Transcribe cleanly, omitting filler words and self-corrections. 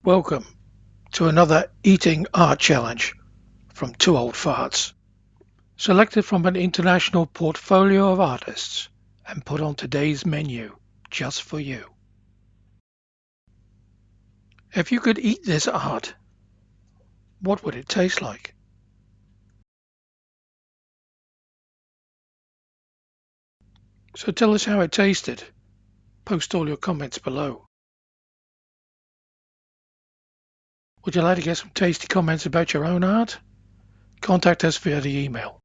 Welcome to another Eating Art Challenge from Two Old Farts, selected from an international portfolio of artists and put on today's menu just for you. If you could eat this art, what would it taste like? So tell us how it tasted. Post all your comments below. Would you like to get some tasty comments about your own art? Contact us via the email.